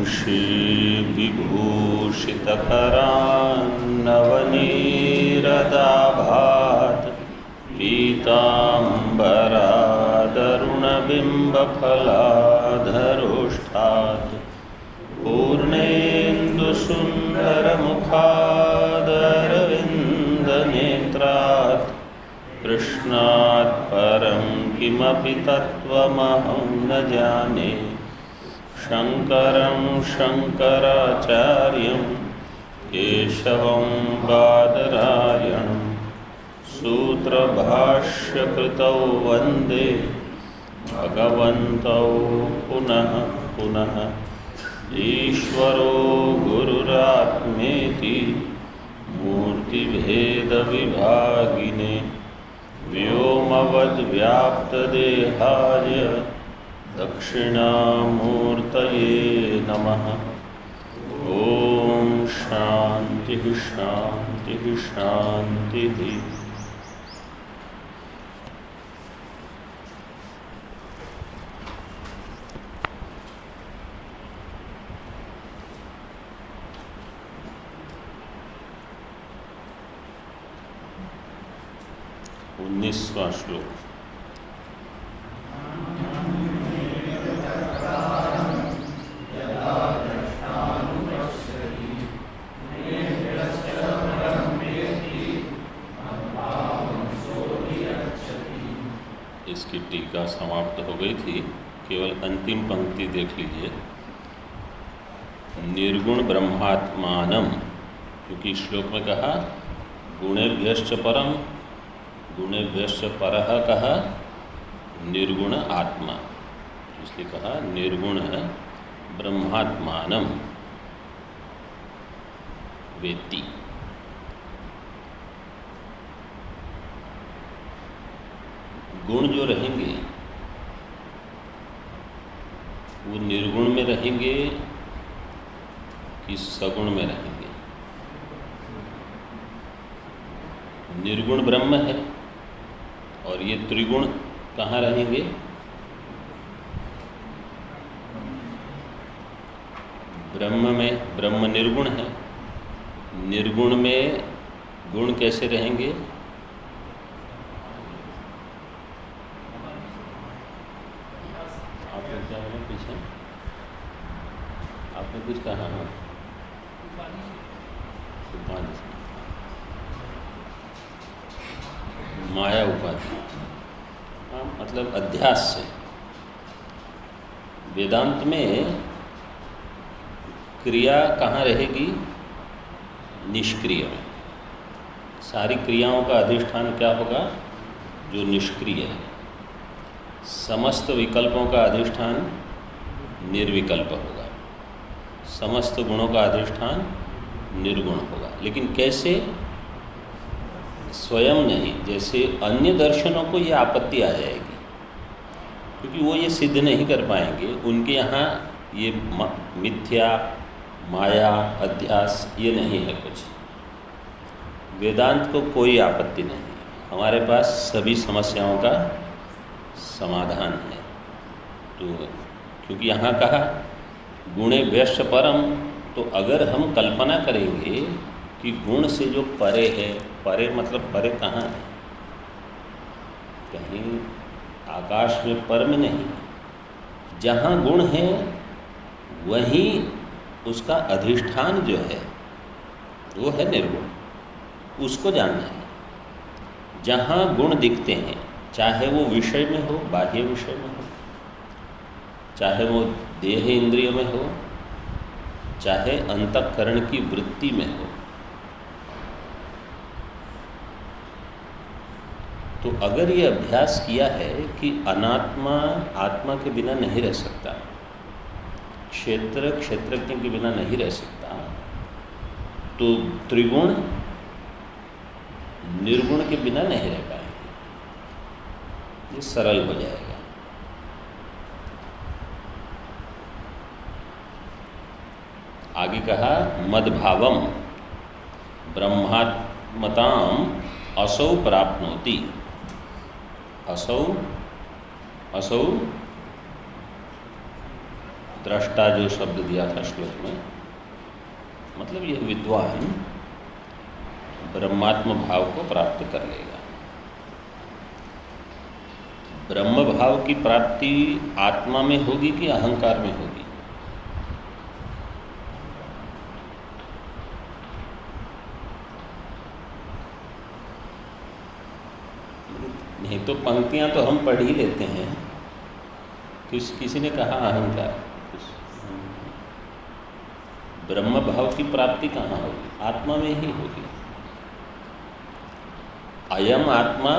वंशीविभूषितकरान्नवनीरदाभात् पीताम्बरादरुणबिम्बफलाधरोष्ठात् पूर्णेन्दुसुन्दरमुखादरविन्दनेत्रात् कृष्णात् परं किमपि तत्त्वमहं न जाने। शङ्करं शङ्कराचार्यं केशवं बादरायणं सूत्रभाष्यकृतौ वन्दे भगवन्तौ पुनः पुनः। ईश्वरो गुरुरात्मेति मूर्तिभेदविभागिने व्योमवद्व्याप्तदेहाय दक्षिणामूर्तये नमः। ओम शांति शांति शांति। उन्नीसवां श्लोक। इसकी टीका समाप्त हो गई थी, केवल अंतिम पंक्ति देख लीजिए। निर्गुण ब्रह्मात्मानम, क्योंकि श्लोक में कहा गुणेभ्यश्च परम, गुणेभ्यश्च परः कहा निर्गुण आत्मा, इसलिए कहा निर्गुण ब्रह्मात्मानम वेत्ति। गुण जो रहेंगे वो निर्गुण में रहेंगे कि सगुण में रहेंगे? निर्गुण ब्रह्म है और ये त्रिगुण कहाँ रहेंगे? ब्रह्म में। ब्रह्म निर्गुण है, निर्गुण में गुण कैसे रहेंगे? आपने क्या बोला पीछे? आपने कुछ कहा? हाँ, माया उपाधि, हाँ, मतलब अध्यास से। वेदांत में क्रिया कहाँ रहेगी? निष्क्रिय में। सारी क्रियाओं का अधिष्ठान क्या होगा? जो निष्क्रिय है। समस्त विकल्पों का अधिष्ठान निर्विकल्प होगा, समस्त गुणों का अधिष्ठान निर्गुण होगा। लेकिन कैसे? स्वयं नहीं, जैसे अन्य दर्शनों को ये आपत्ति आ जाएगी, क्योंकि वो ये सिद्ध नहीं कर पाएंगे। उनके यहाँ ये मिथ्या, माया, अध्यास ये नहीं है कुछ। वेदांत को कोई आपत्ति नहीं है, हमारे पास सभी समस्याओं का समाधान है। तो क्योंकि यहाँ कहा गुणेभ्यश्च परम, तो अगर हम कल्पना करेंगे कि गुण से जो परे है, परे मतलब परे कहाँ है? कहीं आकाश में पर में नहीं, जहाँ गुण है वहीं उसका अधिष्ठान जो है वो है निर्गुण, उसको जानना है। जहाँ गुण दिखते हैं, चाहे वो विषय में हो, बाह्य विषय में हो, चाहे वो देह इंद्रिय में हो, चाहे अंतःकरण की वृत्ति में हो, तो अगर ये अभ्यास किया है कि अनात्मा आत्मा के बिना नहीं रह सकता, क्षेत्र क्षेत्रज्ञ के बिना नहीं रह सकता, तो त्रिगुण निर्गुण के बिना नहीं रह पाएंगे। ये सरल हो जाएगा। आगे कहा मद्भावम ब्रह्मात्मताम असौ प्राप्नोति। असौ असौ दृष्टा जो शब्द दिया था श्लोक में, मतलब यह विद्वान ब्रह्मात्म भाव को प्राप्त कर लेगा। ब्रह्म भाव की प्राप्ति आत्मा में होगी कि अहंकार में होगी? नहीं तो पंक्तियां तो हम पढ़ ही लेते हैं, किसी ने कहा अहंकार। ब्रह्म भाव की प्राप्ति कहाँ होगी? आत्मा में ही होगी। अयम आत्मा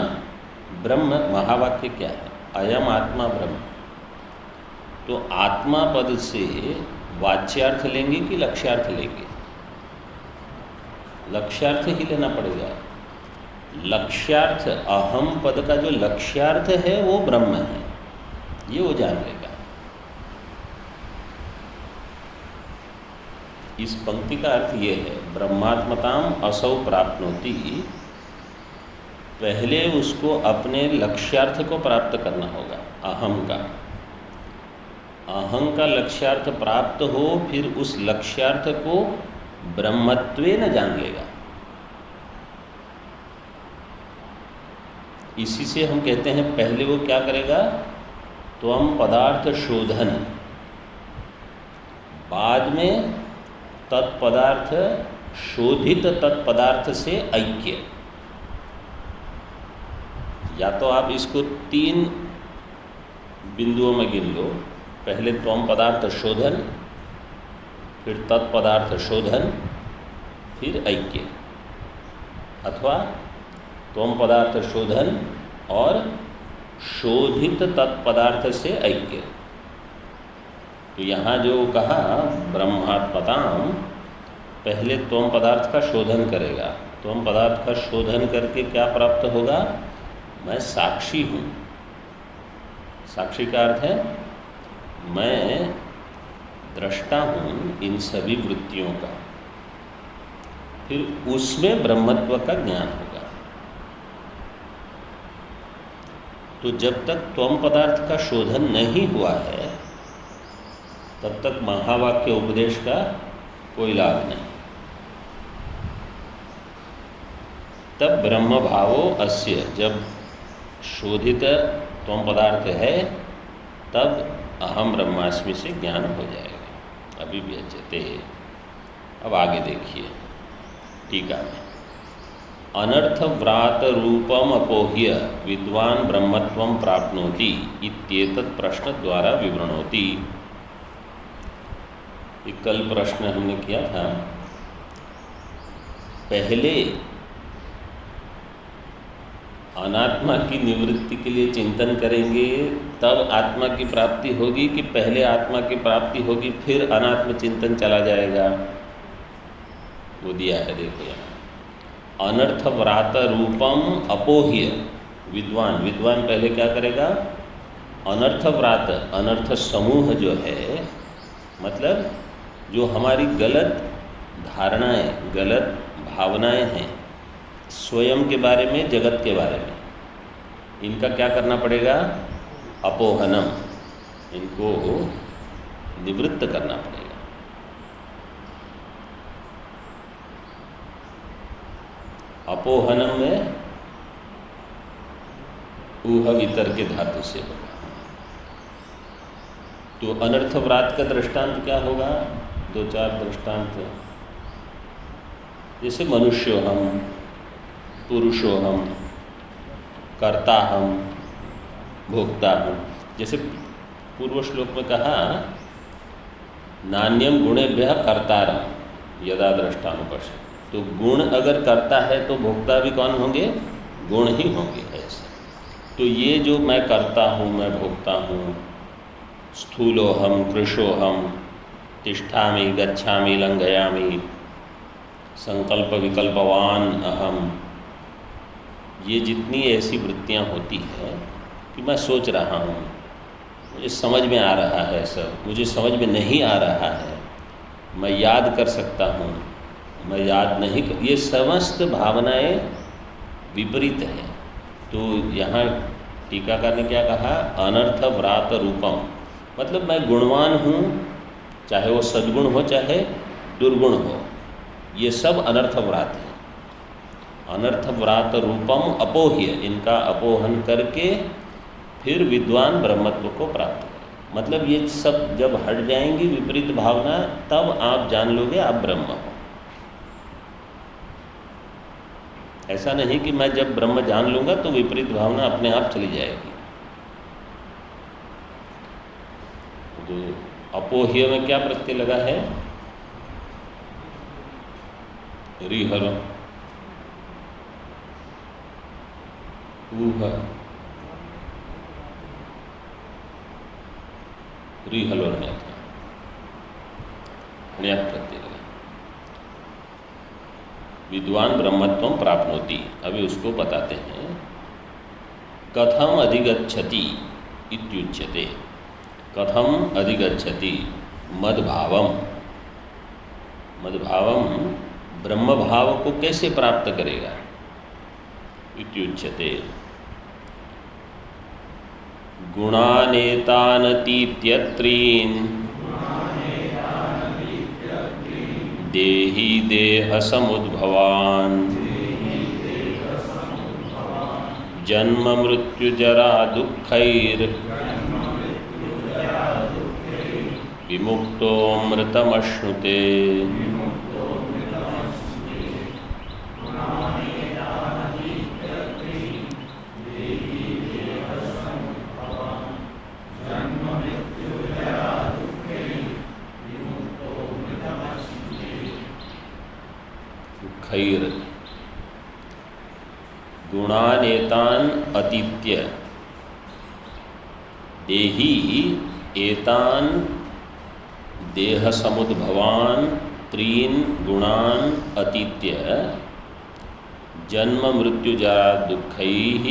ब्रह्म, महावाक्य क्या है? अयम आत्मा ब्रह्म। तो आत्मा पद से वाच्यार्थ लेंगे कि लक्ष्यार्थ लेंगे? लक्ष्यार्थ ही लेना पड़ेगा। लक्ष्यार्थ, अहम पद का जो लक्ष्यार्थ है वो ब्रह्म है, ये वो जान लेगा। इस पंक्ति का अर्थ ये है, ब्रह्मात्मताम असौ प्राप्नोति, पहले उसको अपने लक्ष्यार्थ को प्राप्त करना होगा, अहम का। अहम का लक्ष्यार्थ प्राप्त हो, फिर उस लक्ष्यार्थ को ब्रह्मत्वेन जान लेगा। इसी से हम कहते हैं पहले वो क्या करेगा? त्वम पदार्थ शोधन, बाद में तत्पदार्थ शोधित तत्पदार्थ से ऐक्य। या तो आप इसको 3 बिंदुओं में गिन लो, पहले त्वम पदार्थ शोधन, फिर तत्पदार्थ शोधन, फिर ऐक्य, अथवा त्वम पदार्थ शोधन और शोधित तत्पदार्थ से ऐक्य। तो यहाँ जो कहा ब्रह्मात्मताम, पहले त्वम पदार्थ का शोधन करेगा। त्वम पदार्थ का शोधन करके क्या प्राप्त होगा? मैं साक्षी हूँ। साक्षी का अर्थ है मैं दृष्टा हूँ इन सभी वृत्तियों का। फिर उसमें ब्रह्मत्व का ज्ञान होगा। तो जब तक त्वम पदार्थ का शोधन नहीं हुआ है, तब तक महावाक्य उपदेश का कोई लाभ नहीं। तब ब्रह्म भावो अस्य, जब शोधित त्वम पदार्थ है, तब अहम ब्रह्मास्मि से ज्ञान हो जाएगा। अभी भी अच्छे। अब आगे देखिए टीका में, अनर्थ व्रात रूपम अपोह्य विद्वान ब्रह्मत्वं प्राप्नोति इत्येतत् प्रश्न द्वारा विवृणोति। एक कल प्रश्न हमने किया था, पहले अनात्मा की निवृत्ति के लिए चिंतन करेंगे तब आत्मा की प्राप्ति होगी, कि पहले आत्मा की प्राप्ति होगी फिर अनात्म चिंतन चला जाएगा? वो दिया है, देखो यहाँ, अनर्थ व्रात रूपम अपोह्य विद्वान। विद्वान पहले क्या करेगा? अनर्थ व्रात, अनर्थ समूह जो है, मतलब जो हमारी गलत धारणाएं, गलत भावनाएं हैं स्वयं के बारे में, जगत के बारे में, इनका क्या करना पड़ेगा? अपोहनम, इनको निवृत्त करना पड़ेगा। अपोहनम में ऊह वितर के धातु से होगा। तो अनर्थ व्रात का दृष्टांत क्या होगा? 2-4 दृष्टांत, जैसे मनुष्यो हम, पुरुषो हम, कर्ता हम, भोक्ता हम। जैसे पूर्व श्लोक में कहा, नान्यम गुणेभ्यः कर्तारम यदा दृष्टानुपश्यति। तो गुण अगर करता है तो भोक्ता भी कौन होंगे? गुण ही होंगे। ऐसे तो ये जो मैं करता हूँ, मैं भोक्ता हूँ, स्थूलोहम, कृशोहम, तिष्ठामि, गच्छामि, लंघयामि, संकल्प विकल्पवान अहम, ये जितनी ऐसी वृत्तियाँ होती हैं कि मैं सोच रहा हूँ, मुझे समझ में आ रहा है सब, मुझे समझ में नहीं आ रहा है, मैं याद कर सकता हूँ, मैं याद नहीं कर, ये समस्त भावनाएं विपरीत हैं। तो यहाँ टीकाकार ने क्या कहा? अनर्थ व्रात रूपम, मतलब मैं गुणवान हूँ चाहे वो सद्गुण हो चाहे दुर्गुण हो, ये सब अनर्थ व्रात है। अनर्थ व्रात रूपम अपोह्य, इनका अपोहन करके फिर विद्वान ब्रह्मत्व को प्राप्त करें। मतलब ये सब जब हट जाएंगी विपरीत भावना, तब आप जान लोगे आप ब्रह्म हो। ऐसा नहीं कि मैं जब ब्रह्म जान लूँगा तो विपरीत भावना अपने आप चली जाएगी। तो अपोह्य में क्या प्रत्यय लगा है? रिहर, रिहलो था, प्रत्यय लगा। विद्वान ब्रह्मत्व प्राप्नोति, अभी उसको बताते हैं। कथम अधिगच्छति इत्युच्यते। कथम अधिगच्छति मद्भावम, मद्भावम ब्रह्म भाव को कैसे प्राप्त करेगा? इत्युच्यते गुणानेतानतीत्यत्रीन् देहि देह समुद्भवान् जन्म मृत्यु जरा दुःखैर् विमुक्तोऽमृतमश्नुते। खैर गुणानेतान अतीत्य देहि एतान देह समुद्भवान त्रीन गुणान अतीत्य जन्म मृत्यु जरा दुःखैः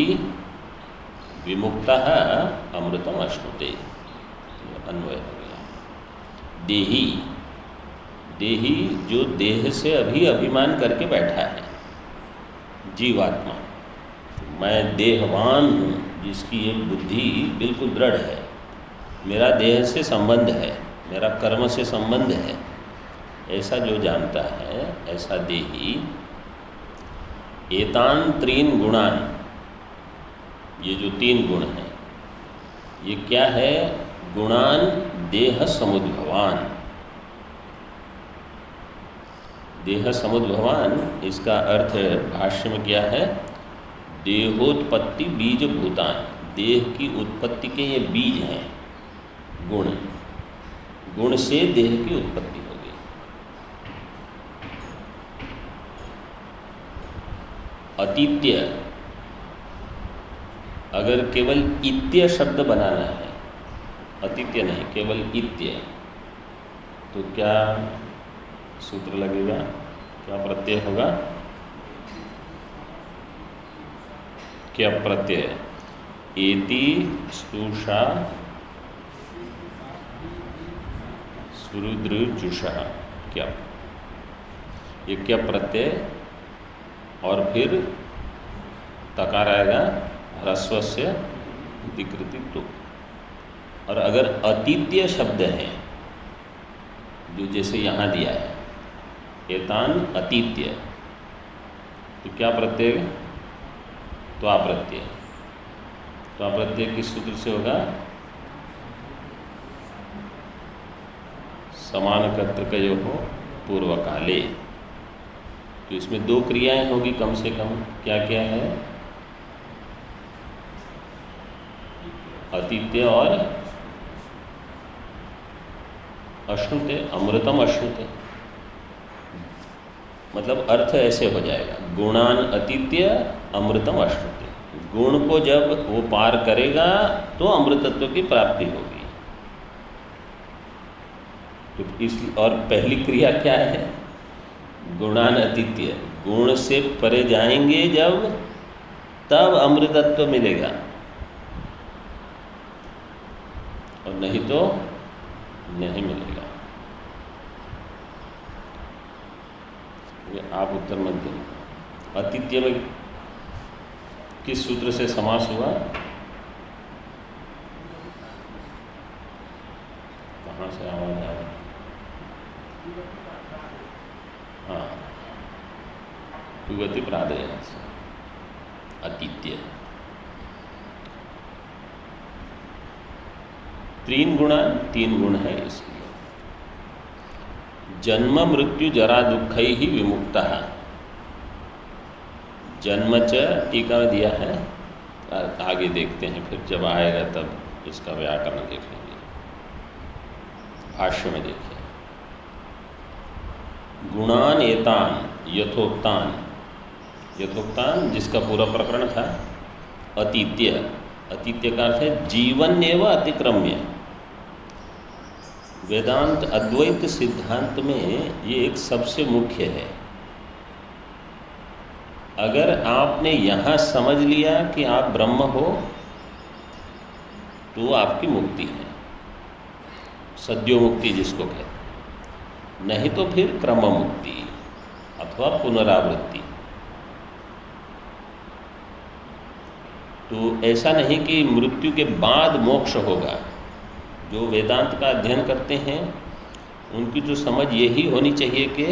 विमुक्तः अमृतम अश्नुते। अन्वय हो गया। देहि, देही जो देह से अभी अभिमान करके बैठा है, जीवात्मा, मैं देहवान हूँ, जिसकी एक बुद्धि बिल्कुल दृढ़ है, मेरा देह से संबंध है, मेरा कर्म से संबंध है, ऐसा जो जानता है, ऐसा देही एतान त्रीन गुणान, ये जो तीन गुण हैं, ये क्या है? गुणान देह समुद्भवान। देह समुद्भवान, इसका अर्थ भाष्य में क्या है? देहोत्पत्ति बीज भूतान, देह की उत्पत्ति के ये बीज हैं गुण, गुण से देह की उत्पत्ति होगी। अतीत्य, अगर केवल इत्य शब्द बनाना है, अतीत्य नहीं केवल इत्य, तो क्या सूत्र लगेगा? क्या प्रत्यय होगा? क्या प्रत्यय? एति स्तुषा सुरुद्रजुषा, क्या ये क्या प्रत्यय? और फिर तकार आएगा ह्रस्वस्य विकृति तो। और अगर अतीत्य शब्द है, जो जैसे यहाँ दिया है एतान अतीत्य, तो क्या प्रत्यय? तो अप्रत्यय। तो अप्रत्यय किस सूत्र से होगा? समान कर्तृकयो हो पूर्व काले। तो इसमें दो क्रियाएं होगी कम से कम। क्या क्या है? अतीत्य और अश्नुते, अमृतम अश्नुते। मतलब अर्थ ऐसे हो जाएगा, गुणान अतीत्य अमृतम अश्नुते। गुण को जब वो पार करेगा तो अमृतत्व की प्राप्ति होगी। तो इस और पहली क्रिया क्या है? गुणान अतीत्य, गुण से परे जाएंगे जब, तब अमृतत्व मिलेगा, और नहीं तो नहीं मिलेगा। ये आप उत्तर मत देना। अतीत्य में किस सूत्र से समास हुआ? कहाँ से आवाज आ रही? हाँ, पिबति प्रादय से अतीत्य। तीन गुण है इसलिए। जन्म मृत्यु जरा दुख ही विमुक्त। जन्म च टीका में दिया है, आगे देखते हैं, फिर जब आएगा तब इसका व्याकरण देखेंगे। भाष्य में देखिए, गुणान एतान यथोक्तान, यथोक्तान जिसका पूरा प्रकरण था, अतीत्य, अतीत्य का अर्थ है जीवन एवं अतिक्रम्य। वेदांत अद्वैत सिद्धांत में ये एक सबसे मुख्य है। अगर आपने यहाँ समझ लिया कि आप ब्रह्म हो तो आपकी मुक्ति है, सद्यो मुक्ति जिसको कहते हैं। नहीं तो फिर क्रम मुक्ति अथवा पुनरावृत्ति। तो ऐसा नहीं कि मृत्यु के बाद मोक्ष होगा। जो वेदांत का अध्ययन करते हैं उनकी जो समझ यही होनी चाहिए कि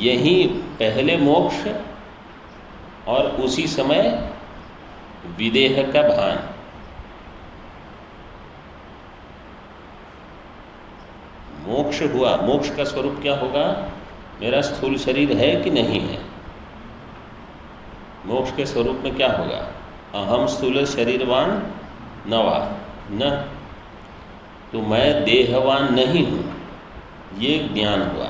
यही पहले मोक्ष और उसी समय विदेह का भान। मोक्ष हुआ, मोक्ष का स्वरूप क्या होगा? मेरा स्थूल शरीर है कि नहीं है। मोक्ष के स्वरूप में क्या होगा? अहम स्थूल शरीरवान नवा न, तो मैं देहवान नहीं हूँ, ये ज्ञान हुआ।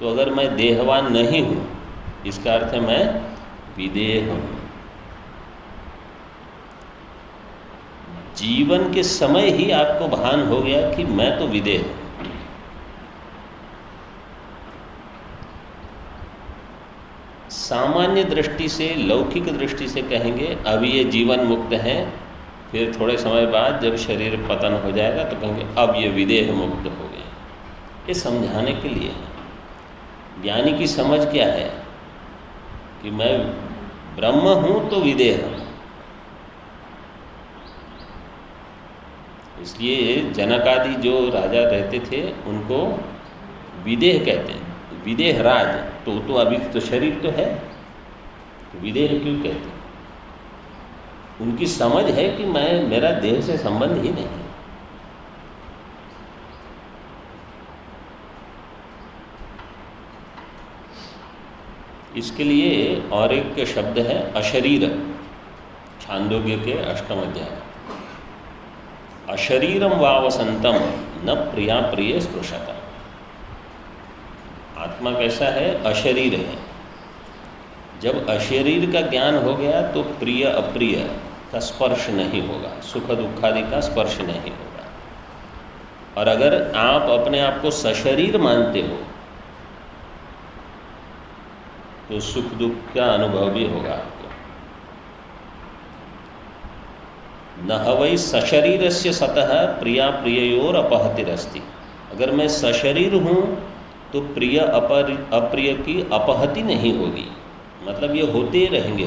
तो अगर मैं देहवान नहीं हूँ, इसका अर्थ है मैं विदेह हूँ। जीवन के समय ही आपको भान हो गया कि मैं तो विदेह हूँ। सामान्य दृष्टि से, लौकिक दृष्टि से कहेंगे अभी ये जीवन मुक्त है, फिर थोड़े समय बाद जब शरीर पतन हो जाएगा तो कहेंगे अब ये विदेह मुक्त हो गए। ये समझाने के लिए है। ज्ञानी की समझ क्या है कि मैं ब्रह्म हूँ तो विदेह हूँ। इसलिए जनक आदि जो राजा रहते थे उनको विदेह कहते हैं। विदेह राज, तो अभी तो शरीर तो है, विदेह क्यों कहते हैं? उनकी समझ है कि मेरा देह से संबंध ही नहीं है। इसके लिए और एक शब्द है अशरीर, छांदोग्य के 8वें अध्याय। अशरीरम वावसंतम न प्रिया प्रिय स्पृशता। आत्मा कैसा है? अशरीर है। जब अशरीर का ज्ञान हो गया तो प्रिय अप्रिय का स्पर्श नहीं होगा, सुख दुखादि का स्पर्श नहीं होगा। और अगर आप अपने आप को सशरीर मानते हो तो सुख दुख का अनुभव भी होगा आपको। न हवै सशरीरस्य सतः प्रिया प्रिययोर अपहतिरस्ति। अगर मैं सशरीर हूँ तो प्रिय अप्रिय की अपहति नहीं होगी, मतलब ये होते रहेंगे।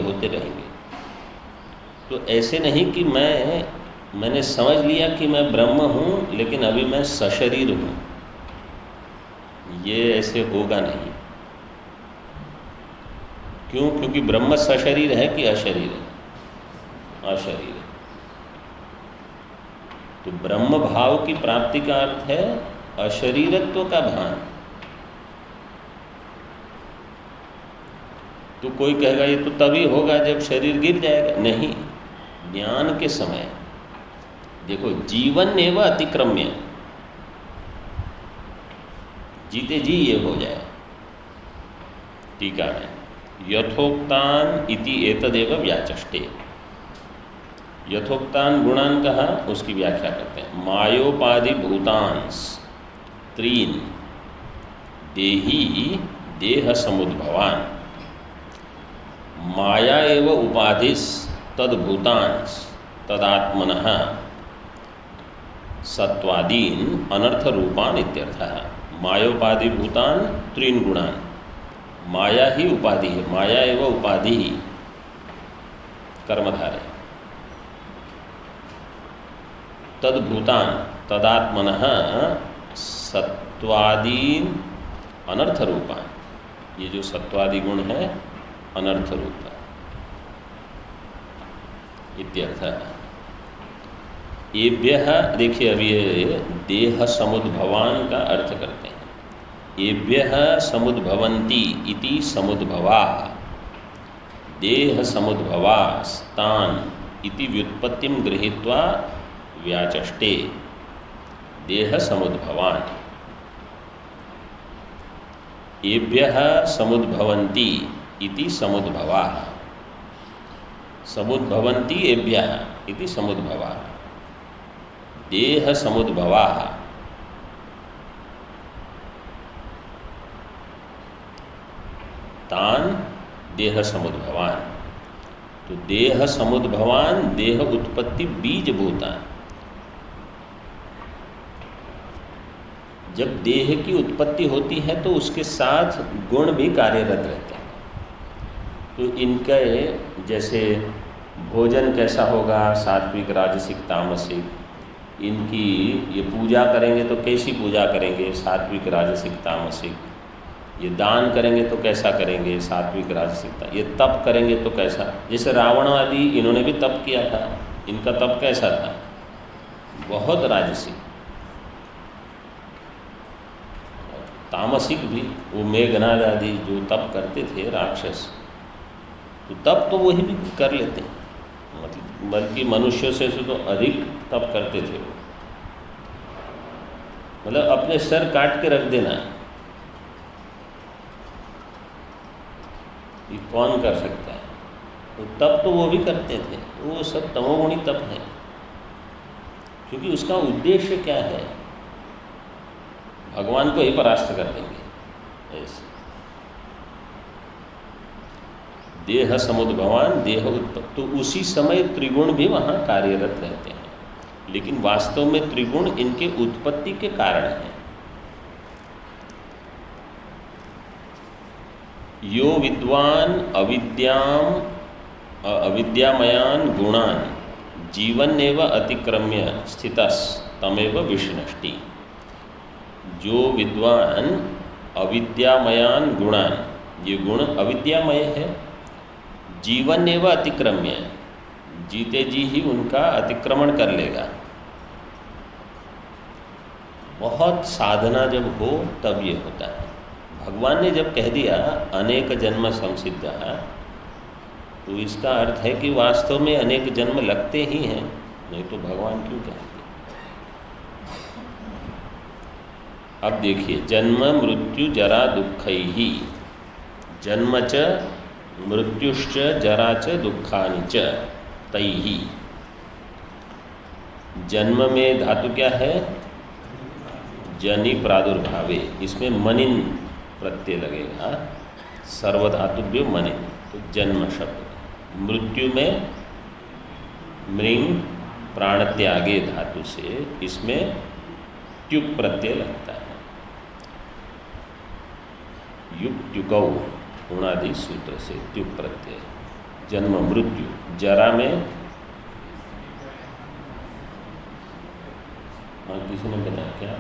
तो ऐसे नहीं कि मैंने समझ लिया कि मैं ब्रह्म हूँ लेकिन अभी मैं सशरीर हूँ, ये ऐसे होगा नहीं। क्यों? क्योंकि ब्रह्म सशरीर है कि अशरीर है? अशरीर है। तो ब्रह्म भाव की प्राप्ति का अर्थ है अशरीरत्व का भान। तो कोई कहेगा ये तो तभी होगा जब शरीर गिर जाएगा। नहीं, ज्ञान के समय। देखो, जीवन एवं अतिक्रम्य, जीते जी ये हो जाए। टीका में यथोक्तान इति एतदेव व्याचष्टे। यथोक्तान गुणान कहा, उसकी व्याख्या करते हैं। मायोपाधि भूतांस त्रीन देही देह समुद्भवान माया एव उपाधिस तद्भूतांस तदात्मनः सत्वादीन अनर्थ रूपान इत्यर्थः। मायोपाधि भूतान त्रीन गुणान, माया ही उपाधि है, माया एव उपाधि ही कर्मधारय। तद्भूतान तदात्मनः सत्वादीन अनर्थ रूपा, ये जो सत्वादि गुण है अनर्थ रूप इत्यर्थ। एभ्यः, देखिए अब ये देह समुद्भवान का अर्थ करते हैं। एभ्यः समुद्भवन्ति इति समुद्भवा, देह समुद्भवा स्थान इति व्युत्पत्तिं गृहीत्वा व्याचष्टे देह समुद्भवान। एभ्यः समुद्भवन्ति इति समुद्भवा, समुद्भवन्ति एभ्यः इति समुद्भवा, देह समुद्भवा तान देह समुद्भवान। तो देह समुद्भवान, देह उत्पत्ति बीज भूतान। जब देह की उत्पत्ति होती है तो उसके साथ गुण भी कार्यरत रहते हैं। तो इनके जैसे भोजन कैसा होगा, सात्विक राजसिक तामसिक, इनकी ये पूजा करेंगे तो कैसी पूजा करेंगे, सात्विक राजसिक तामसिक। ये दान करेंगे तो कैसा करेंगे, सात्विक राजसिक। ये तप करेंगे तो कैसा, जैसे रावण आदि इन्होंने भी तप किया था, इनका तप कैसा था, बहुत राजसिक। तामसिक भी वो मेघनाद आदि जो तप करते थे राक्षस, तो तप तो वही भी कर लेते हैं, मतलब बल्कि मनुष्यों से तो अधिक तप करते थे वो। मतलब अपने सर काट के रख देना, ये कौन कर सकता है। तो तप तो वो भी करते थे, वो सब तमोगुणी तप है। क्योंकि उसका उद्देश्य क्या है, भगवान को ही परास्त कर देंगे ऐसे। देह समुद्भवान, देह उत्पत्ति, तो उसी समय त्रिगुण भी वहाँ कार्यरत रहते हैं, लेकिन वास्तव में त्रिगुण इनके उत्पत्ति के कारण हैं। यो विद्वान अविद्यामयान गुणान जीवन्नेव अतिक्रम्य स्थितस् तमेव विष्णष्टि। जो विद्वान अविद्यामयान गुणान, ये गुण अविद्यामय है, जीवन्नेव अतिक्रम्य, जीते जी ही उनका अतिक्रमण कर लेगा। बहुत साधना जब हो तब ये होता है। भगवान ने जब कह दिया अनेक जन्म संसिद्ध, तो इसका अर्थ है कि वास्तव में अनेक जन्म लगते ही हैं, नहीं तो भगवान क्यों कहते। अब देखिए, जन्म मृत्यु जरा दुःखैहि, जन्म च मृत्युश्च जरा च दुःखानि च तैहि। जन्म में धातु क्या है, जनि प्रादुर्भावे, इसमें मनिन प्रत्यय लगेगा, सर्वधातुभ्यो मनिन, तो जन्म शब्द। मृत्यु में मृंग प्राण त्यागे धातु से, इसमें ट्युक प्रत्यय लगता है। युक्त्युकौ गुणादि सूत्र से ट्युक प्रत्यय, जन्म मृत्यु। जरा में किसी ने बताया क्या,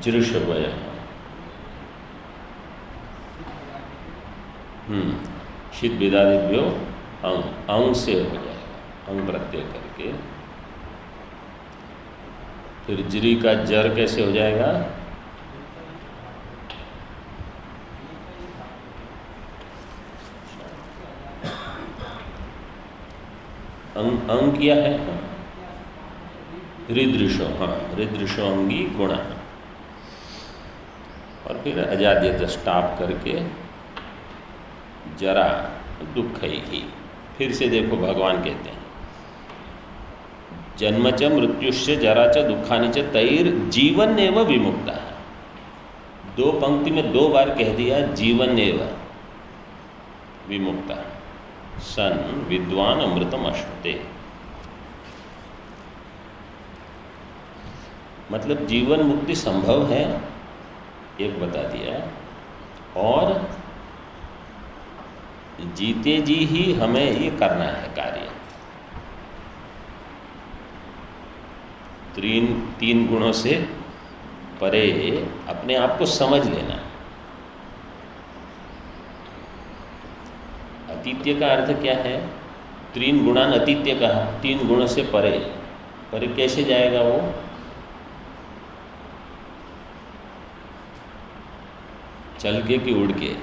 जृषवय, शीत विदादिभ्यो अंग, अंग से हो जाएगा, अंग प्रत्यय करके। फिर जरी का जर कैसे हो जाएगा, अंग किया है हृदृशो, हृदृशो अंगी गुण। और फिर अजाद्य स्टाप करके जरा दुख ही। फिर से देखो, भगवान कहते हैं जन्म च मृत्युश्च जरा च दुखानि च तैर जीवन एव विमुक्ता। दो पंक्ति में दो बार कह दिया जीवन एव विमुक्ता, सन विद्वान अमृतम अश्नुते। मतलब जीवन मुक्ति संभव है, एक बता दिया, और जीते जी ही हमें ये करना है कार्य। तीन गुणों से परे अपने आप को समझ लेना। अतीत्य का अर्थ क्या है? तीन गुणान अतीत्य कहा, 3 गुण से परे। परे कैसे जाएगा वो? चल के कि उड़ के?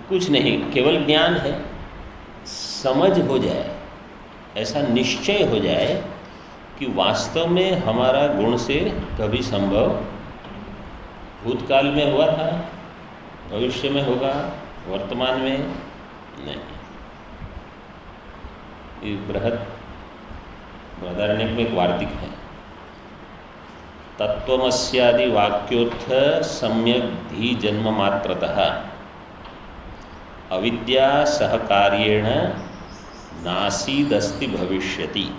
कुछ नहीं, केवल ज्ञान है, समझ हो जाए, ऐसा निश्चय हो जाए कि वास्तव में हमारा गुण से कभी संभव भूतकाल में हुआ था, भविष्य में होगा, वर्तमान में नहीं। ये बृहदारण्यक में एक वार्तिक है, तत्वमस्यादि वाक्योत्थ सम्यक धी जन्म मात्रतः अविद्या सहकार्येण नासीदस्ति भविष्यति।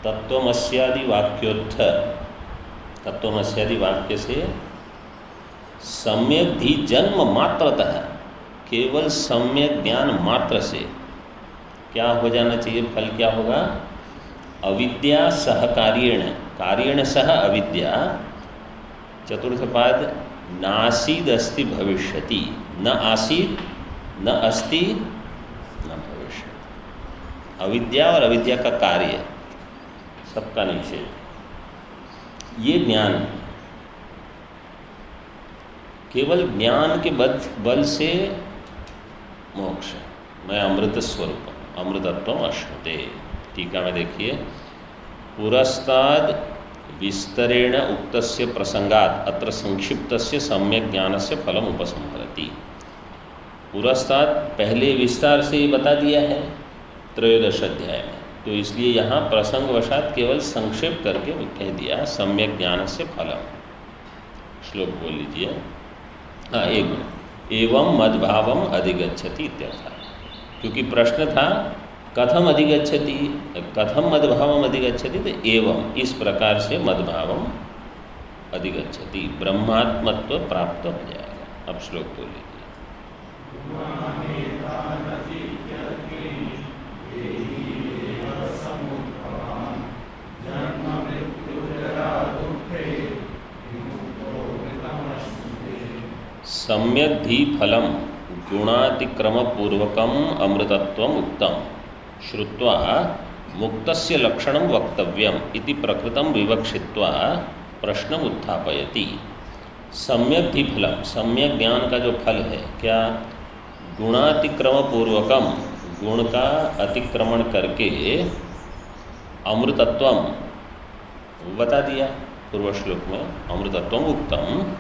तत्वमस्यादि वाक्योत्थ, तत्वमस्यादि वाक्य से सम्यक धी जन्म मात्रतः, केवल सम्यक ज्ञान मात्र से क्या हो जाना चाहिए? फल क्या होगा? अविद्या सहकार्येण, कार्येण सह अविद्या, चतुर्थ पाद, नासीद अस्ति भविष्यति, न आसीद न अस्ति न भविष्यति। अविद्या और अविद्या का कार्य सबका निषेध, ये ज्ञान, केवल ज्ञान के बल से मोक्ष। मैं अमृत स्वरूप, अमृतत्वम अश्नुते। टीका में देखिए, पुरस्ताद विस्तरेण उक्तस्य प्रसंगात अत्र संक्षिप्तस्य सम्यक ज्ञानस्य फलम उपसंहरति। पुरस्ताद पहले विस्तार से बता दिया है 13 अध्याय में, तो इसलिए यहाँ प्रसंगवशात केवल संक्षेप करके कह दिया सम्यक ज्ञानस्य फलम। श्लोक बोल लीजिए। हाँ, एक मिनट। एवं मद्भावम अधिगच्छति इत्यर्थ, क्योंकि प्रश्न था कथम अधिगच्छति, कथम मद्भावम अधिगच्छति, तो एवं इस प्रकार से मद्भावम अधिगच्छति, ब्रह्मात्मत्व प्राप्त हो जाएगा। अब श्लोक बोल लीजिए। सम्यक धी फलम गुणातिक्रम पूर्वकम अमृतत्वम उक्तम श्रुत्वा मुक्तस्य लक्षणं वक्तव्यम इति प्रकृतं विवक्षित्वा प्रश्नम उत्थापयति। सम्यक धी फलम, सम्यक ज्ञान का जो फल है क्या? गुणातिक्रम पूर्वकम, गुण का अतिक्रमण करके अमृतत्वम बता दिया पूर्व श्लोक में, अमृतत्वम उक्तम।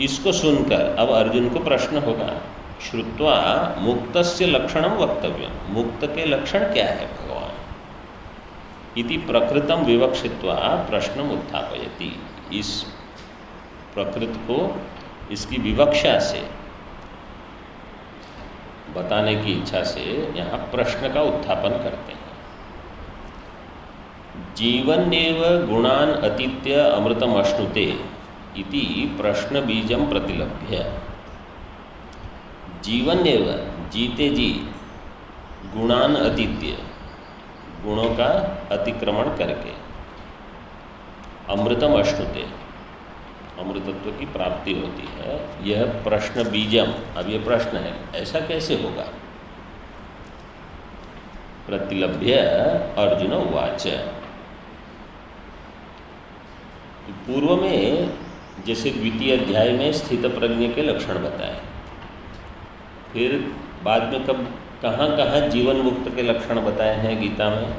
इसको सुनकर अब अर्जुन को प्रश्न होगा, श्रुत्वा मुक्तस्य लक्षणम वक्तव्यम, मुक्त के लक्षण क्या है भगवान? इति प्रकृतम विवक्षित्वा प्रश्नम उत्थापयति। इस प्रकृत को इसकी विवक्षा से बताने की इच्छा से यहाँ प्रश्न का उत्थापन करते हैं। जीवन्नेव गुणान अतीत्य अमृतम अश्नुते इति प्रश्न बीजम प्रतिलभ्य। जीवन्नेव, जीते जी, गुणान अतीत्य, गुणों का अतिक्रमण करके, अमृतम अश्नुते, अमृतत्व की प्राप्ति होती है। यह प्रश्न बीजम, अब यह प्रश्न है, ऐसा कैसे होगा? प्रतिलभ्य अर्जुन उवाच। पूर्व में जैसे द्वितीय अध्याय में स्थित प्रज्ञ के लक्षण बताए, फिर बाद में कब कहाँ कहाँ जीवन मुक्त के लक्षण बताए हैं गीता में?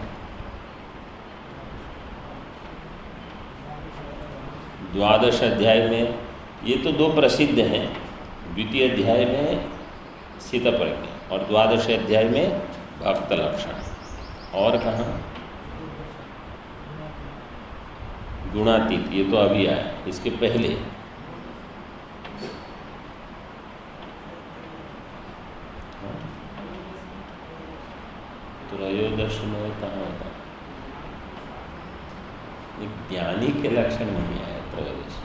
द्वादश अध्याय में। ये तो 2 प्रसिद्ध हैं, द्वितीय अध्याय में स्थित प्रज्ञ और द्वादश अध्याय में भक्त लक्षण। और कहाँ? गुणातीत, ये तो अभी आया, इसके पहले त्रयोदश में कहाँ होता? ज्ञानी के लक्षण नहीं आया त्रयोदश।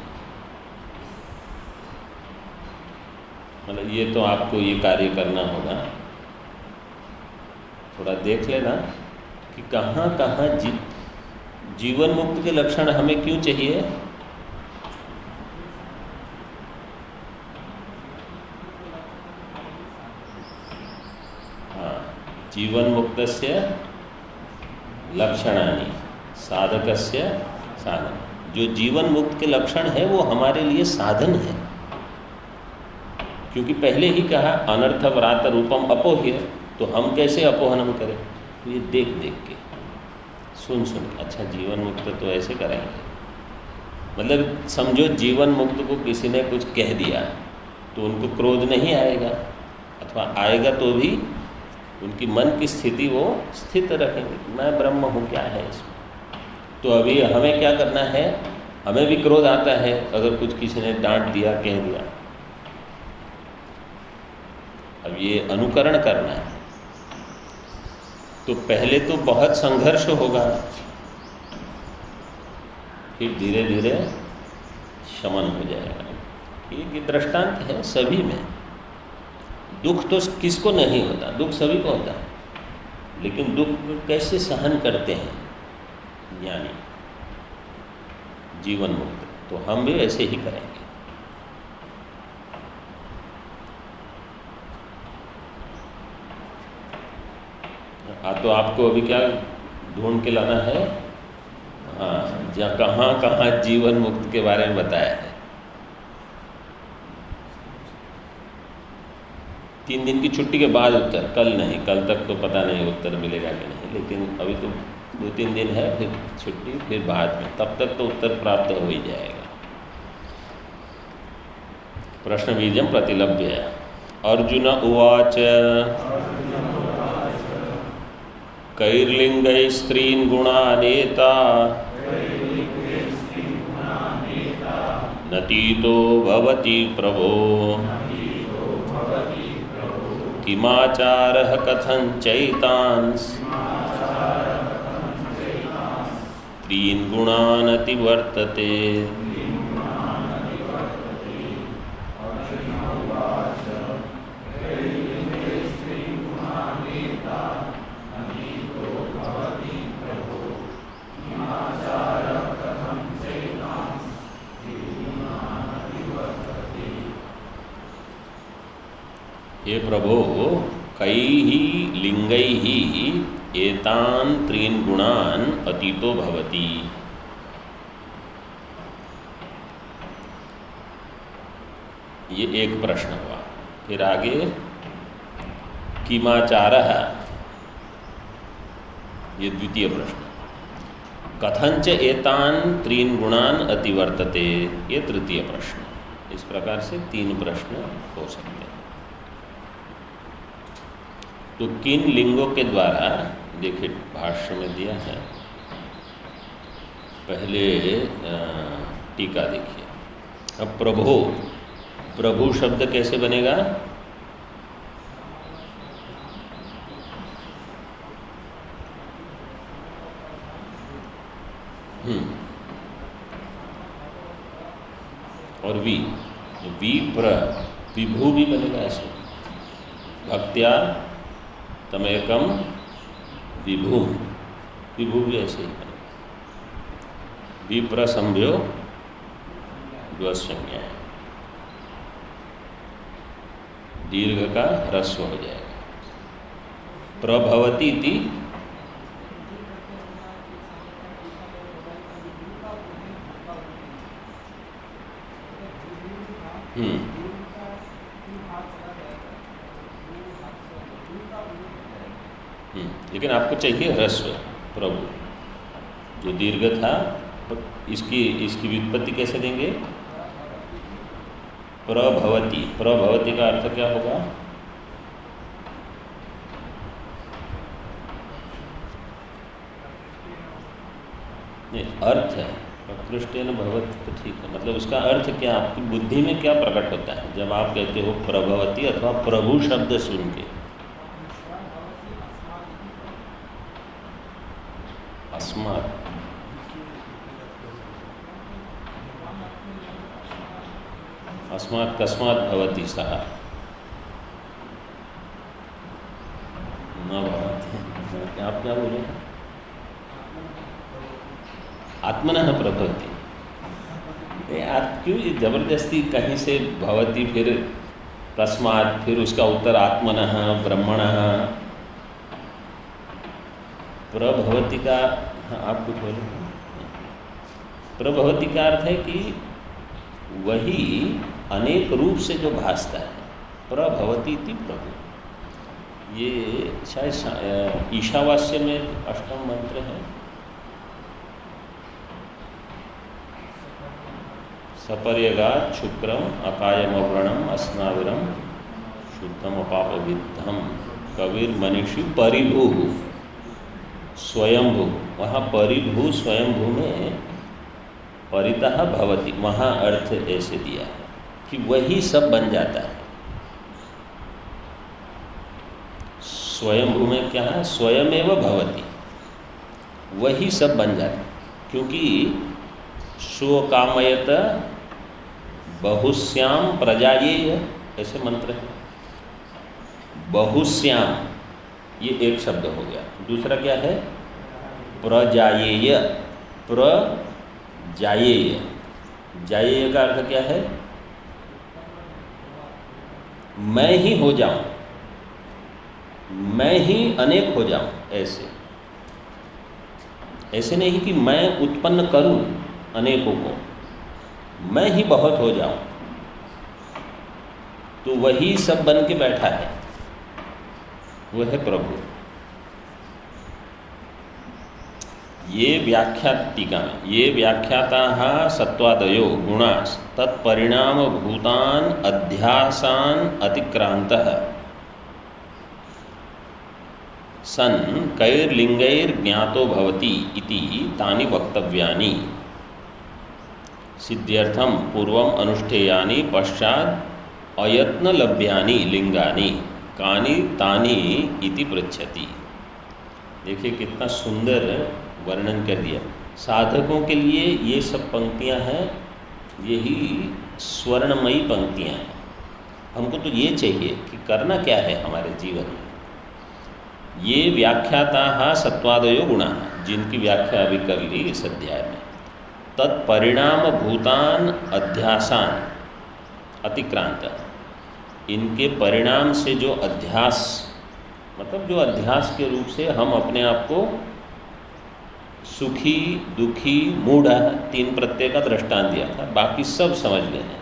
मतलब ये तो आपको ये कार्य करना होगा, थोड़ा देख लेना कि कहाँ कहाँ जीवन मुक्त के लक्षण हमें क्यों चाहिए? हाँ, जीवन मुक्तस्य लक्षणानि साधकस्य साधन। जो जीवन मुक्त के लक्षण है वो हमारे लिए साधन है, क्योंकि पहले ही कहा अनर्थ व्रात रूपम अपोह्य, तो हम कैसे अपोहनम करें? तो ये देख देख के, सुन सुन के, अच्छा जीवन मुक्त तो ऐसे करेंगे। मतलब समझो जीवन मुक्त को किसी ने कुछ कह दिया तो उनको क्रोध नहीं आएगा, अथवा आएगा तो भी उनकी मन की स्थिति वो स्थित रखेंगे, मैं ब्रह्म हूँ, क्या है इसमें। तो अभी हमें क्या करना है? हमें भी क्रोध आता है अगर कुछ किसी ने डांट दिया, कह दिया। अब ये अनुकरण करना है तो पहले तो बहुत संघर्ष होगा, फिर धीरे धीरे शमन हो जाएगा। ये दृष्टांत है सभी में। दुख तो किसको नहीं होता, दुख सभी को होता है, लेकिन दुख कैसे सहन करते हैं ज्ञानी, जीवन मुक्त। तो हम भी ऐसे ही करेंगे। तो आपको अभी क्या ढूंढ के लाना है? हाँ, जहाँ कहाँ कहाँ जीवन मुक्त के बारे में बताया है। 3 दिन की छुट्टी के बाद उत्तर, कल नहीं, कल तक तो पता नहीं उत्तर मिलेगा कि नहीं, लेकिन अभी तो 2-3 दिन है, फिर छुट्टी, फिर बाद में, तब तक तो उत्तर प्राप्त हो ही जाएगा। प्रश्न बीजम प्रतिलभ्य। अर्जुन उवाच कैर्लिंगै स्त्रीन् गुणानेता नतीतो भवति प्रभो किमाचारः कथं चैतांस् त्रीन् गुणान् अतिवर्तते। हे प्रभो कैः लिंगैः एतान् त्रीन् गुणान् अतीतो भवति। ये एक प्रश्न हुआ। फिर आगे किमाचारः, ये द्वितीय प्रश्न। कथंच एतान् त्रीन् गुणान् अतिवर्तते, ये तृतीय प्रश्न। इस प्रकार से 3 प्रश्न हो सकते हैं। तो किन लिंगों के द्वारा, देखिए भाष्य में दिया है, पहले टीका देखिए। अब प्रभो, प्रभु शब्द कैसे बनेगा? और विभू भी बनेगा ऐसे, भक्त्या तमेकम विभू, विभू भी ऐसे ही बनेगा। विप्रसंभ्यो द्वसंज्ञा है, दीर्घ का ह्रस्व हो जाएगा। प्रभवती इति लेकिन आपको चाहिए ह्रस्व, प्रभु जो दीर्घ था, इसकी व्युत्पत्ति कैसे देंगे? प्रभवती। प्रभवती का अर्थ क्या होगा? नहीं, अर्थ है प्रकृष्टेन भवति, तो ठीक है। मतलब उसका अर्थ क्या, आपकी बुद्धि में क्या प्रकट होता है जब आप कहते हो प्रभवती अथवा प्रभु शब्द सुन के? अस्मात्, अस्मात् कस्मात् भवति सः न भवति। आप क्या बोले? आत्मनः प्रभवति। आप क्यों ये जबरदस्ती कहीं से भवती फिर तस्मात् फिर उसका उत्तर आत्मनः ब्रह्मणः प्रभवती का। हाँ, आप कुछ बोले। प्रभवती का अर्थ है कि वही अनेक रूप से जो भासता है, प्रभवती इति प्रभु। ये शायद ईशावास्य में अष्टम मंत्र है। सपर्यगात् शुक्रम अकायमव्रणम अस्नाविरम शुद्धम अपापविद्धम कबीर मनीषी परिभू स्वयंभू। वहाँ परिभू स्वयंभू में परितः भवति, वहाँ अर्थ ऐसे दिया है कि वही सब बन जाता है। स्वयंभू में क्या है? स्वयमेव भवति, वही सब बन जाता है। क्योंकि स्वकामयत बहुश्याम प्रजायेय, ऐसे मंत्र है। बहुश्याम ये एक शब्द हो गया। दूसरा क्या है? प्रजायेय, प्रजायेय। जायेय का अर्थ क्या है? मैं ही हो जाऊं, मैं ही अनेक हो जाऊं। ऐसे ऐसे नहीं कि मैं उत्पन्न करूं अनेकों को, मैं ही बहुत हो जाऊं। तो वही सब बन के बैठा है, वो है प्रभु। ये व्याख्या टीका में ये व्याख्याताः सत्वादयो गुणास् तत्परिणाम भूतान अध्यासान अतिक्रांतः सन कैर्लिंगैर्ज्ञातो भवति इति तानि वक्तव्यानि सिद्ध्यर्थम पूर्वम अनुष्ठेयानि पश्चात् अयत्न लभ्यानि लिंगानि कानि तानि इति पृच्छति। देखिए कितना सुंदर वर्णन कर दिया। साधकों के लिए ये सब पंक्तियां हैं, यही स्वर्णमयी पंक्तियां हैं। हमको तो ये चाहिए कि करना क्या है हमारे जीवन में। ये व्याख्याताः सत्वादयो गुणाः, जिनकी व्याख्या अभी कर ली इस अध्याय में, तत्परिणाम भूतान अध्यासान अतिक्रांत, इनके परिणाम से जो अध्यास, मतलब जो अध्यास के रूप से हम अपने आप को सुखी दुखी मूढ़, तीन प्रत्यय का दृष्टांत दिया था, बाकी सब समझ लेना।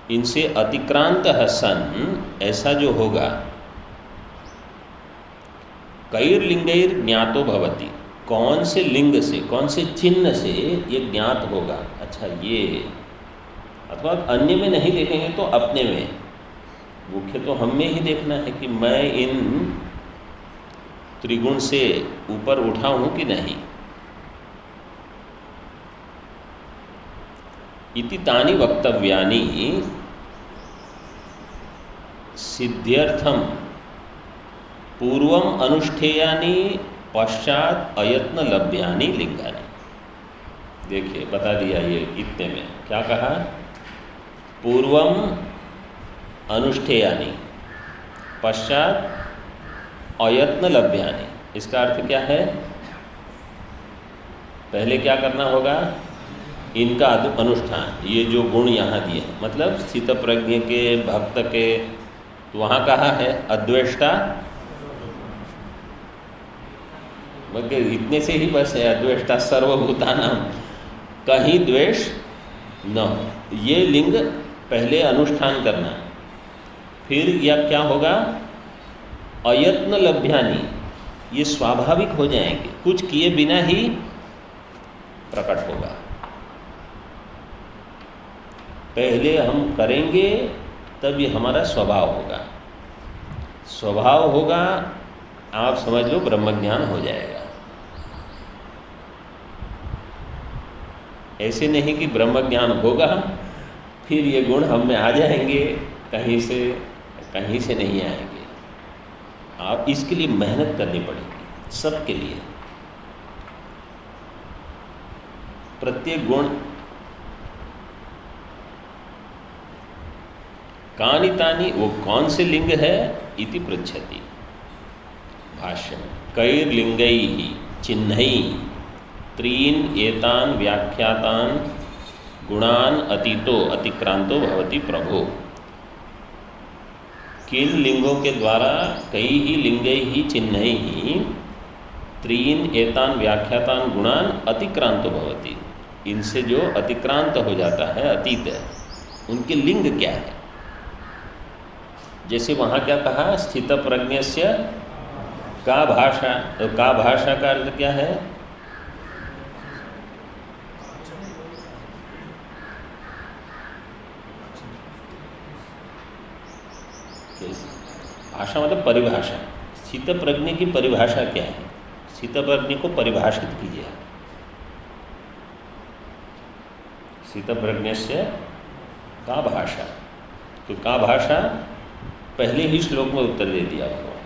इनसे अतिक्रांत सन, ऐसा जो होगा, कैर्लिंगैर ज्ञातो भवति, कौन से लिंग से, कौन से चिन्ह से ये ज्ञात होगा। अच्छा ये, अथवा अन्य में नहीं देखेंगे तो अपने में, मुख्य तो हम में ही देखना है कि मैं इन त्रिगुण से ऊपर उठा हूँ कि नहीं। इति तानि वक्तव्यानि सिद्ध्यर्थम पूर्वम अनुष्ठेयानि पश्चात अयत्न लभ्यानि लिंगानि। देखिए बता दिया ये इतने में, क्या कहा? पूर्वम अनुष्ठेयानि पश्चात अयत्न लभ्यानि। इसका अर्थ क्या है? पहले क्या करना होगा? इनका अनुष्ठान। ये जो गुण यहाँ दिए हैं, मतलब स्थित प्रज्ञ के, भक्त के, तो वहाँ कहा है अद्वेष्टा, बल्कि इतने से ही बस है, अद्वेष्टा सर्वभूतानां, कहीं द्वेष न हो। ये लिंग पहले अनुष्ठान करना, फिर यह क्या होगा? अयत्न लभ्यानि, ये स्वाभाविक हो जाएंगे, कुछ किए बिना ही प्रकट होगा। पहले हम करेंगे तब ये हमारा स्वभाव होगा। स्वभाव होगा, आप समझ लो ब्रह्मज्ञान हो जाएगा। ऐसे नहीं कि ब्रह्मज्ञान होगा फिर ये गुण हम में आ जाएंगे, कहीं से नहीं आएंगे। आप इसके लिए मेहनत करनी पड़ेगी, सबके लिए। प्रत्येक गुण कानि तानि, वो कौन से लिंग है? इति पृच्छति। भाष्य में कैर्लिंगैः चिन्हैः त्रीन एतान व्याख्यातान गुणान अतीतो अतिक्रांतो भवति प्रभो। किन लिंगों के द्वारा कई ही लिंगै ही चिन्है ही त्रीन एतान व्याख्यातान गुणान अतिक्रांतो भवति, इनसे जो अतिक्रांत हो जाता है, अतीत है, उनके लिंग क्या है। जैसे वहाँ क्या कहा, स्थित प्रज्ञस्य का भाषा, तो का भाषा का अर्थ क्या है, भाषा मतलब परिभाषा। स्थित प्रज्ञ की परिभाषा क्या है, स्थित प्रज्ञ को परिभाषित कीजिए। स्थित प्रज्ञ से का भाषा, तो का भाषा पहले ही श्लोक में उत्तर दे दिया भगवान।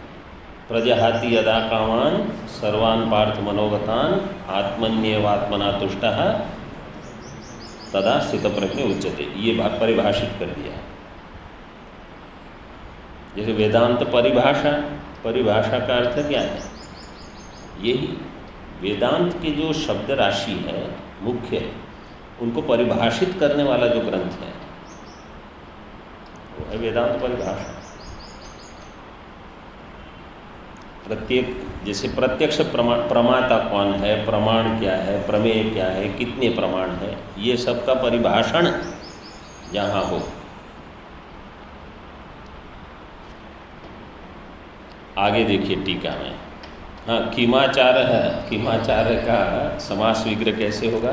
प्रजहाति यदा कामान सर्वान् पार्थ मनोगतान आत्मन्येवात्मना तुष्टः तदा स्थित प्रज्ञ उच्यते, ये भाग परिभाषित कर दिया। जैसे वेदांत परिभाषा, परिभाषा का अर्थ क्या है, यही वेदांत के जो शब्द राशि है मुख्य, उनको परिभाषित करने वाला जो ग्रंथ है वो है वेदांत परिभाषा। प्रत्येक, जैसे प्रत्यक्ष प्रमाता कौन है, प्रमाण क्या है, प्रमेय क्या है, कितने प्रमाण है, ये सब का परिभाषण जहाँ हो। आगे देखिए टीका में, हाँ, किमाचार है, किमाचार का समास विग्रह कैसे होगा,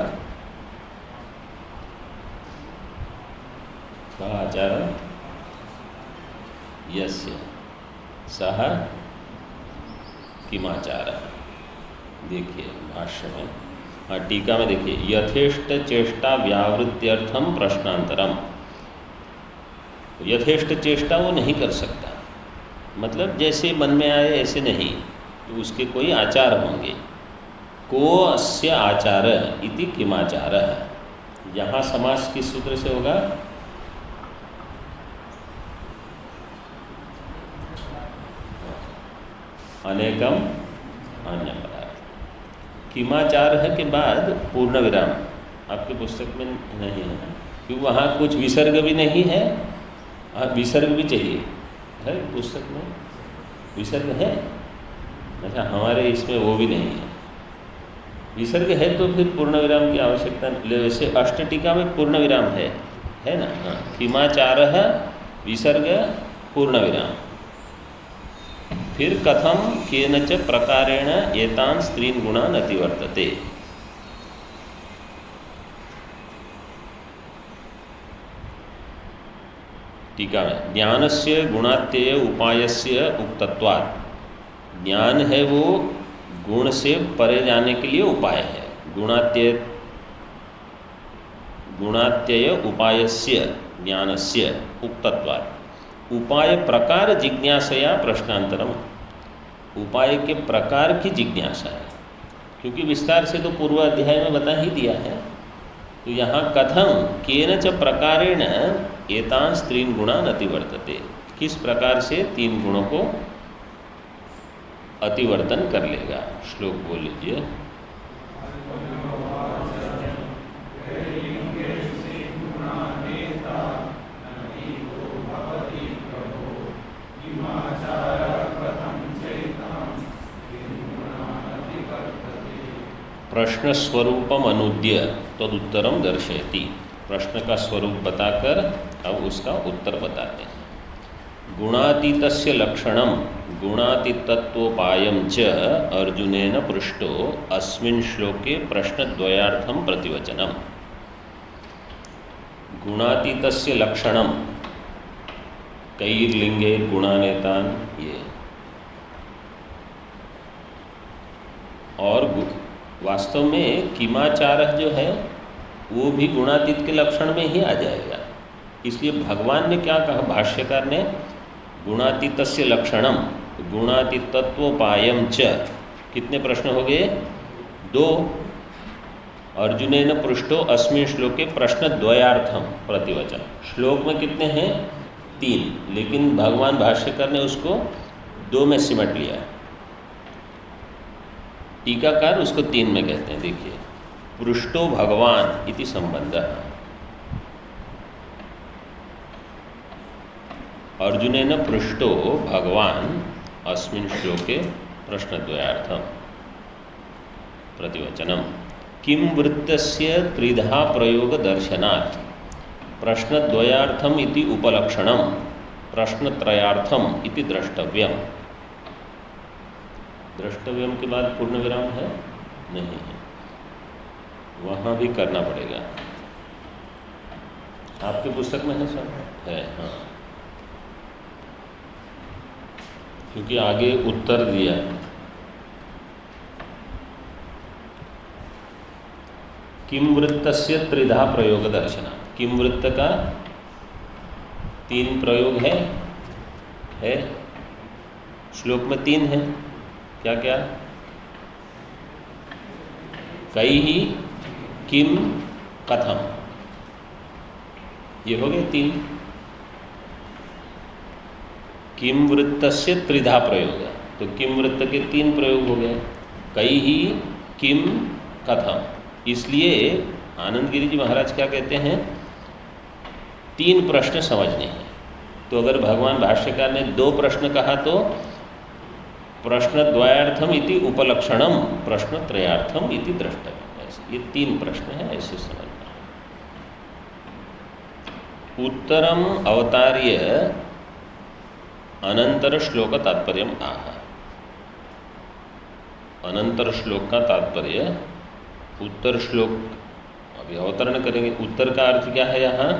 का आचार यस्य सह किमाचार। देखिए भाष्य में, हाँ टीका में देखिए, यथेष्ट चेष्टा व्यावृत्त्यर्थम प्रश्नांतरम। यथेष्ट चेष्टा वो नहीं कर सकता, मतलब जैसे मन में आए ऐसे नहीं, तो उसके कोई आचार होंगे। को अस्य आचार इति किमाचार। यहाँ समास किस सूत्र से होगा, अनेकम अन्य पदार्थ। किमाचार है के बाद पूर्ण विराम, आपके पुस्तक में नहीं है क्योंकि वहाँ कुछ विसर्ग भी नहीं है। हाँ, विसर्ग भी चाहिए है, पुस्तक में विसर्ग है, अच्छा हमारे इसमें वो भी नहीं है। विसर्ग है तो फिर पूर्ण विराम की आवश्यकता, वैसे अष्टटीका में पूर्ण विराम है ना। हाँ, किमाचार है विसर्ग पूर्ण विराम। फिर कथम केनच प्रकारेण एतान स्त्रीन गुणान अतिवर्तते। टीका में, ज्ञानस्य गुणात्यय उपायस्य उक्तत्वात्, ज्ञान है वो गुण से परे जाने के लिए उपाय है। गुणात्यय उपायस्य ज्ञानस्य उक्तत्वात्, उपाय प्रकार जिज्ञासया प्रश्नांतरम, उपाय के प्रकार की जिज्ञासा है, क्योंकि विस्तार से तो पूर्व अध्याय में बता ही दिया है। तो यहाँ कथम केनच प्रकारेण एतान स्त्रीन गुणान अतिवर्तते, किस प्रकार से तीन गुणों को अतिवर्तन कर लेगा। श्लोक बोल लीजिए। प्रश्न स्वरूपम अनुद्य तदुत्तरम दर्शयति, प्रश्न का स्वरूप बताकर अब उसका उत्तर बताते हैं। गुणातीतस्य लक्षणम गुणातीतत्वोपायम च अर्जुनेन पृष्टो अस्मिन् श्लोके प्रश्नद्वयार्थम प्रतिवचनम। गुणातीतस्य लक्षणम कैर्लिंगे गुणानेतान, ये और वास्तव में किमाचार जो है वो भी गुणातीत के लक्षण में ही आ जाएगा। इसलिए भगवान ने क्या कहा, भाष्यकार ने, गुणातीतस्य लक्षणम गुणातीतत्वोपायम च, कितने प्रश्न हो गए, 2। अर्जुनेन पृष्ठो अस्मिन् श्लोके प्रश्नद्वयार्थम प्रतिवचन, श्लोक में कितने हैं, 3, लेकिन भगवान भाष्यकार ने उसको 2 में सिमट लिया। टीकाकार उसको 3 में कहते हैं। देखिए, पृष्ठो भगवान इति संबंधः, अर्जुनेन पृष्ठो भगवान अस्मिन् श्लोके प्रश्नद्वयार्थं प्रतिवचनम् किं वृत्तस्य त्रिधा प्रयोग दर्शनात् प्रश्नद्वयार्थम इति उपलक्षणम प्रश्नत्रयार्थम इति द्रष्टव्यम। द्रष्टव्यम के बाद पूर्ण विराम है? नहीं है, वहाँ भी करना पड़ेगा। आपके पुस्तक में है सर? है, हाँ, क्योंकि आगे उत्तर दिया है। किम वृत्तस्य त्रिधा प्रयोग दर्शना, किम वृत्त का 3 प्रयोग है श्लोक में 3 है। क्या क्या? कैः, किम, कथम, ये हो गए 3। किम वृत्तस्य त्रिधा प्रयोग, तो किम वृत्त के 3 प्रयोग हो गए, कैः, किम, कथम। इसलिए आनंद गिरि जी महाराज क्या कहते हैं, 3 प्रश्न समझने हैं। तो अगर भगवान भाष्यकार ने 2 प्रश्न कहा तो प्रश्नद्वयार्थम इति उपलक्षणम प्रश्नत्रयार्थम इति द्रष्टव्यम, ऐसे ये 3 प्रश्न हैं, ऐसे समझना है। उत्तरम अवतार्य अनंतर श्लोक तात्पर्यम आह, अनंतर श्लोक का तात्पर्य उत्तर श्लोक अभी अवतरण करेंगे। उत्तर का अर्थ क्या है यहाँ?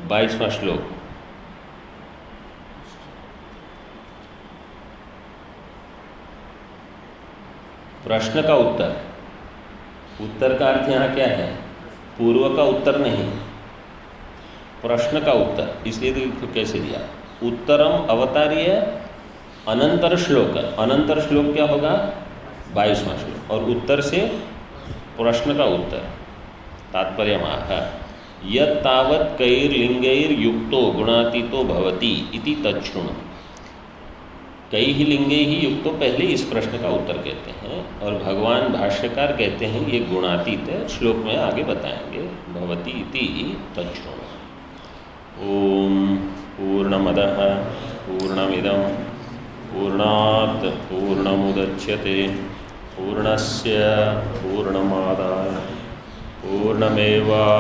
22वां श्लोक, प्रश्न का उत्तर। उत्तर का अर्थ यहाँ क्या है? पूर्व का उत्तर नहीं, प्रश्न का उत्तर। इसलिए देखो कैसे दिया, उत्तरम अवतार्य अनंतर श्लोक। अनंतर श्लोक क्या होगा? 22वां श्लोक, और उत्तर से प्रश्न का उत्तर। तात्पर्य आह यत् तावत् कैर्लिंगैर्युक्तो गुणातीतो भवति इति तच्छृणु। कई ही लिंगे ही युक्तो पहले इस प्रश्न का उत्तर कहते हैं, और भगवान भाष्यकार कहते हैं ये गुणातीत है। श्लोक में आगे बताएंगे, भवति इति तच्छृणु। ओम पूर्णमदः पूर्णमिदं पूर्णात् पूर्णमुदच्यते पूर्णस्य पूर्णमादाय पूर्णमेवावशिष्यते।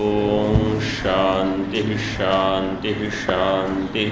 ओम शांति शांति शांति।